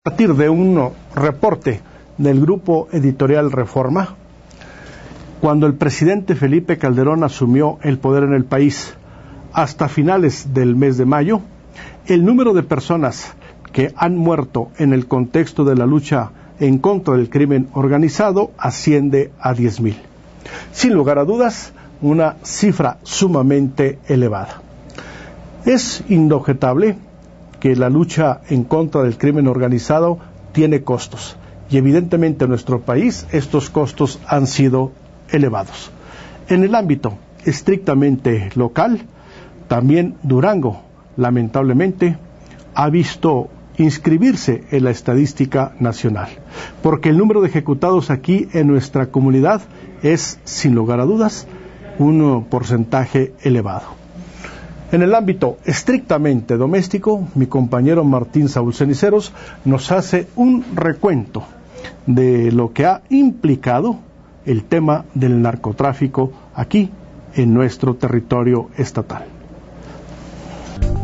A partir de un reporte del Grupo Editorial Reforma, cuando el presidente Felipe Calderón asumió el poder en el país hasta finales del mes de mayo, el número de personas que han muerto en el contexto de la lucha en contra del crimen organizado asciende a 10,000. Sin lugar a dudas, una cifra sumamente elevada. Es inobjetable que la lucha en contra del crimen organizado tiene costos, y evidentemente en nuestro país estos costos han sido elevados. En el ámbito estrictamente local, también Durango, lamentablemente, ha visto inscribirse en la estadística nacional, porque el número de ejecutados aquí en nuestra comunidad es, sin lugar a dudas, un porcentaje elevado. En el ámbito estrictamente doméstico, mi compañero Martín Saúl Ceniceros nos hace un recuento de lo que ha implicado el tema del narcotráfico aquí en nuestro territorio estatal.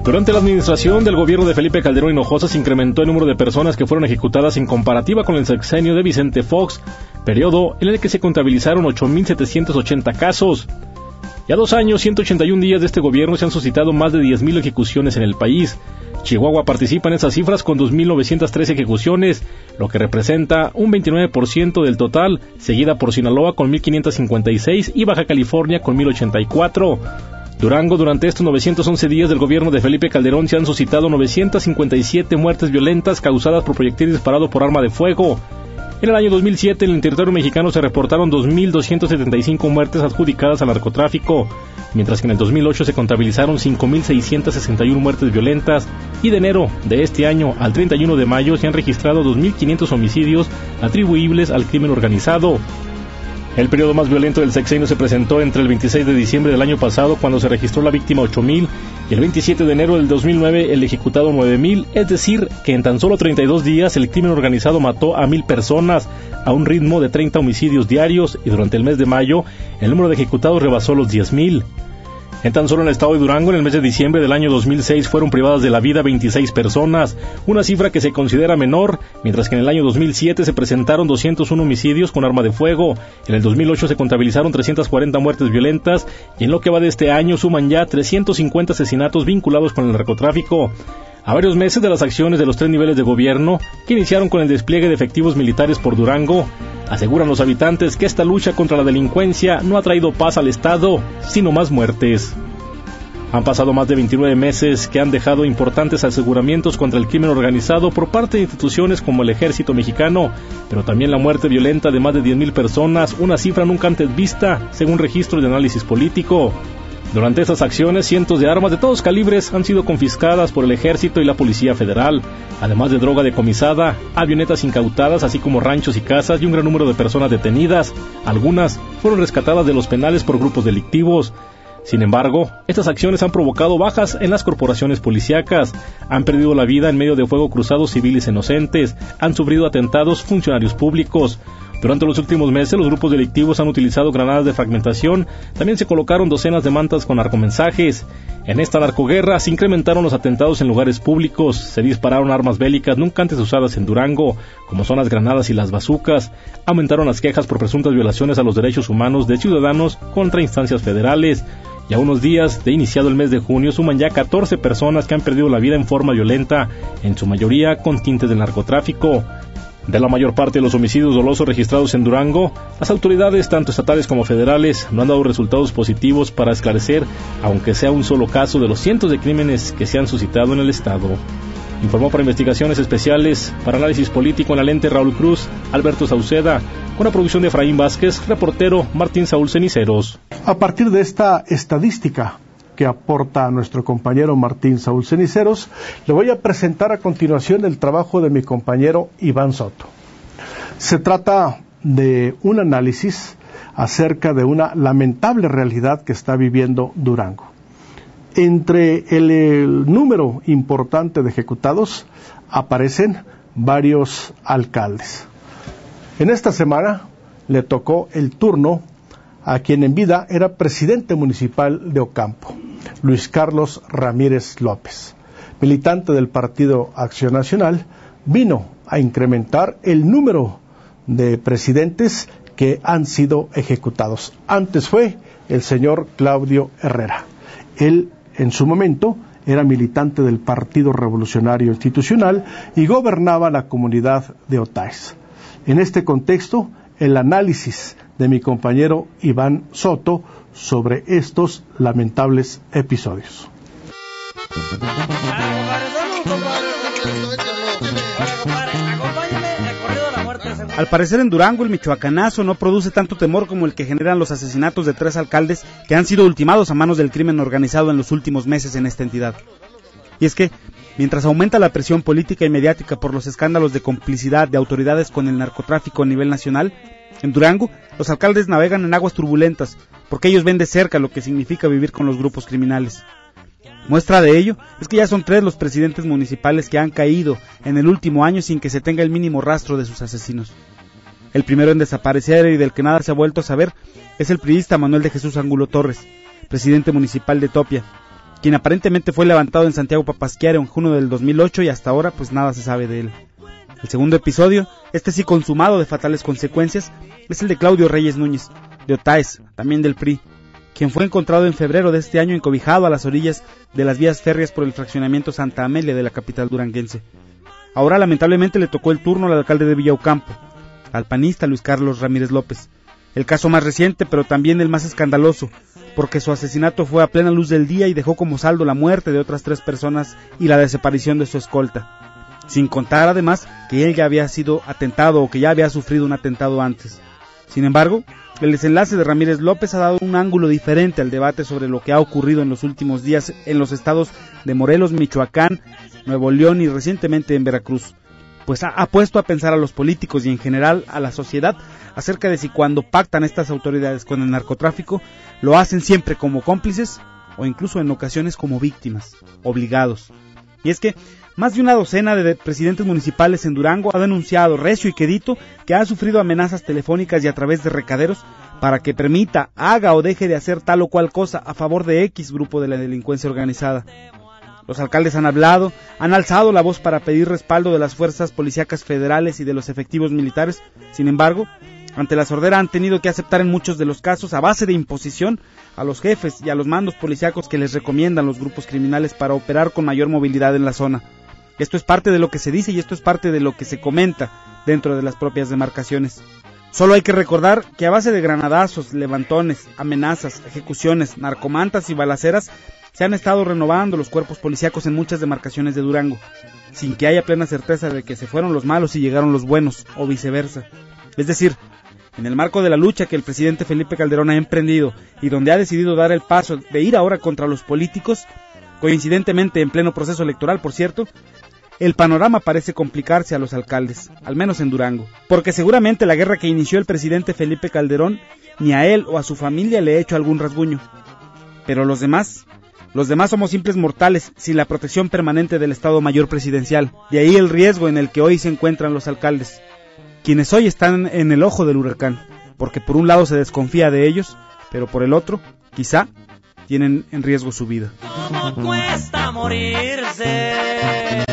Durante la administración del gobierno de Felipe Calderón Hinojosa se incrementó el número de personas que fueron ejecutadas en comparativa con el sexenio de Vicente Fox, periodo en el que se contabilizaron 8,780 casos. Ya 2 años, 181 días de este gobierno se han suscitado más de 10,000 ejecuciones en el país. Chihuahua participa en esas cifras con 2,913 ejecuciones, lo que representa un 29% del total, seguida por Sinaloa con 1,556 y Baja California con 1,084. Durango, durante estos 911 días del gobierno de Felipe Calderón se han suscitado 957 muertes violentas causadas por proyectil disparado por arma de fuego. En el año 2007, en el territorio mexicano se reportaron 2,275 muertes adjudicadas al narcotráfico, mientras que en el 2008 se contabilizaron 5,661 muertes violentas, y de enero de este año al 31 de mayo se han registrado 2,500 homicidios atribuibles al crimen organizado. El periodo más violento del sexenio se presentó entre el 26 de diciembre del año pasado, cuando se registró la víctima 8,000, y el 27 de enero del 2009 el ejecutado 9,000, es decir, que en tan solo 32 días el crimen organizado mató a 1,000 personas, a un ritmo de 30 homicidios diarios, y durante el mes de mayo el número de ejecutados rebasó los 10,000. En tan solo en el estado de Durango, en el mes de diciembre del año 2006, fueron privadas de la vida 26 personas, una cifra que se considera menor, mientras que en el año 2007 se presentaron 201 homicidios con arma de fuego, en el 2008 se contabilizaron 340 muertes violentas, y en lo que va de este año suman ya 350 asesinatos vinculados con el narcotráfico. A varios meses de las acciones de los 3 niveles de gobierno, que iniciaron con el despliegue de efectivos militares por Durango, aseguran los habitantes que esta lucha contra la delincuencia no ha traído paz al Estado, sino más muertes. Han pasado más de 29 meses que han dejado importantes aseguramientos contra el crimen organizado por parte de instituciones como el Ejército Mexicano, pero también la muerte violenta de más de 10,000 personas, una cifra nunca antes vista, según registros de análisis político. Durante estas acciones, cientos de armas de todos calibres han sido confiscadas por el Ejército y la Policía Federal, además de droga decomisada, avionetas incautadas, así como ranchos y casas y un gran número de personas detenidas. Algunas fueron rescatadas de los penales por grupos delictivos. Sin embargo, estas acciones han provocado bajas en las corporaciones policíacas, han perdido la vida en medio de fuego cruzado civiles inocentes, han sufrido atentados funcionarios públicos. Durante los últimos meses, los grupos delictivos han utilizado granadas de fragmentación, también se colocaron docenas de mantas con narcomensajes. En esta narcoguerra se incrementaron los atentados en lugares públicos, se dispararon armas bélicas nunca antes usadas en Durango, como son las granadas y las bazucas, aumentaron las quejas por presuntas violaciones a los derechos humanos de ciudadanos contra instancias federales. Y a unos días de iniciado el mes de junio suman ya 14 personas que han perdido la vida en forma violenta, en su mayoría con tintes de narcotráfico. De la mayor parte de los homicidios dolosos registrados en Durango, las autoridades, tanto estatales como federales, no han dado resultados positivos para esclarecer, aunque sea un solo caso de los cientos de crímenes que se han suscitado en el estado. Informó para Investigaciones Especiales, para Análisis Político en la lente Raúl Cruz, Alberto Sauceda, con la producción de Efraín Vázquez, reportero Martín Saúl Ceniceros. A partir de esta estadística que aporta nuestro compañero Martín Saúl Ceniceros, le voy a presentar a continuación el trabajo de mi compañero Iván Soto. Se trata de un análisis acerca de una lamentable realidad que está viviendo Durango. Entre el número importante de ejecutados aparecen varios alcaldes. En esta semana le tocó el turno a quien en vida era presidente municipal de Ocampo, Luis Carlos Ramírez López, militante del Partido Acción Nacional, vino a incrementar el número de presidentes que han sido ejecutados. Antes fue el señor Claudio Herrera. Él, en su momento, era militante del Partido Revolucionario Institucional y gobernaba la comunidad de Otay. En este contexto, el análisis de mi compañero Iván Soto sobre estos lamentables episodios. Al parecer en Durango el michoacanazo no produce tanto temor como el que generan los asesinatos de 3 alcaldes que han sido ultimados a manos del crimen organizado en los últimos meses en esta entidad. Y es que, mientras aumenta la presión política y mediática por los escándalos de complicidad de autoridades con el narcotráfico a nivel nacional, en Durango los alcaldes navegan en aguas turbulentas porque ellos ven de cerca lo que significa vivir con los grupos criminales. Muestra de ello es que ya son 3 los presidentes municipales que han caído en el último año sin que se tenga el mínimo rastro de sus asesinos. El primero en desaparecer y del que nada se ha vuelto a saber es el priista Manuel de Jesús Angulo Torres, presidente municipal de Topia, quien aparentemente fue levantado en Santiago Papasquiaro en junio del 2008 y hasta ahora pues nada se sabe de él. El segundo episodio, este sí consumado de fatales consecuencias, es el de Claudio Reyes Núñez, de Otaes, también del PRI, quien fue encontrado en febrero de este año encobijado a las orillas de las vías férreas por el fraccionamiento Santa Amelia de la capital duranguense. Ahora lamentablemente le tocó el turno al alcalde de Villaucampo, al panista Luis Carlos Ramírez López. El caso más reciente, pero también el más escandaloso, porque su asesinato fue a plena luz del día y dejó como saldo la muerte de otras 3 personas y la desaparición de su escolta, sin contar además que él ya había sido atentado o que ya había sufrido un atentado antes. Sin embargo, el desenlace de Ramírez López ha dado un ángulo diferente al debate sobre lo que ha ocurrido en los últimos días en los estados de Morelos, Michoacán, Nuevo León y recientemente en Veracruz, pues ha puesto a pensar a los políticos y en general a la sociedad acerca de si cuando pactan estas autoridades con el narcotráfico lo hacen siempre como cómplices o incluso en ocasiones como víctimas, obligados. Y es que más de una docena de presidentes municipales en Durango ha denunciado recio y quedito que han sufrido amenazas telefónicas y a través de recaderos para que permita, haga o deje de hacer tal o cual cosa a favor de X grupo de la delincuencia organizada. Los alcaldes han hablado, han alzado la voz para pedir respaldo de las fuerzas policíacas federales y de los efectivos militares. Sin embargo, ante la sordera han tenido que aceptar en muchos de los casos, a base de imposición, a los jefes y a los mandos policíacos que les recomiendan los grupos criminales para operar con mayor movilidad en la zona. Esto es parte de lo que se dice y esto es parte de lo que se comenta dentro de las propias demarcaciones. Solo hay que recordar que a base de granadazos, levantones, amenazas, ejecuciones, narcomantas y balaceras se han estado renovando los cuerpos policíacos en muchas demarcaciones de Durango, sin que haya plena certeza de que se fueron los malos y llegaron los buenos, o viceversa. Es decir, en el marco de la lucha que el presidente Felipe Calderón ha emprendido y donde ha decidido dar el paso de ir ahora contra los políticos, coincidentemente en pleno proceso electoral, por cierto, el panorama parece complicarse a los alcaldes, al menos en Durango, porque seguramente la guerra que inició el presidente Felipe Calderón ni a él o a su familia le ha hecho algún rasguño. Pero los demás somos simples mortales sin la protección permanente del Estado Mayor Presidencial, de ahí el riesgo en el que hoy se encuentran los alcaldes, quienes hoy están en el ojo del huracán, porque por un lado se desconfía de ellos, pero por el otro, quizá, tienen en riesgo su vida. ¿Cómo cuesta morirse?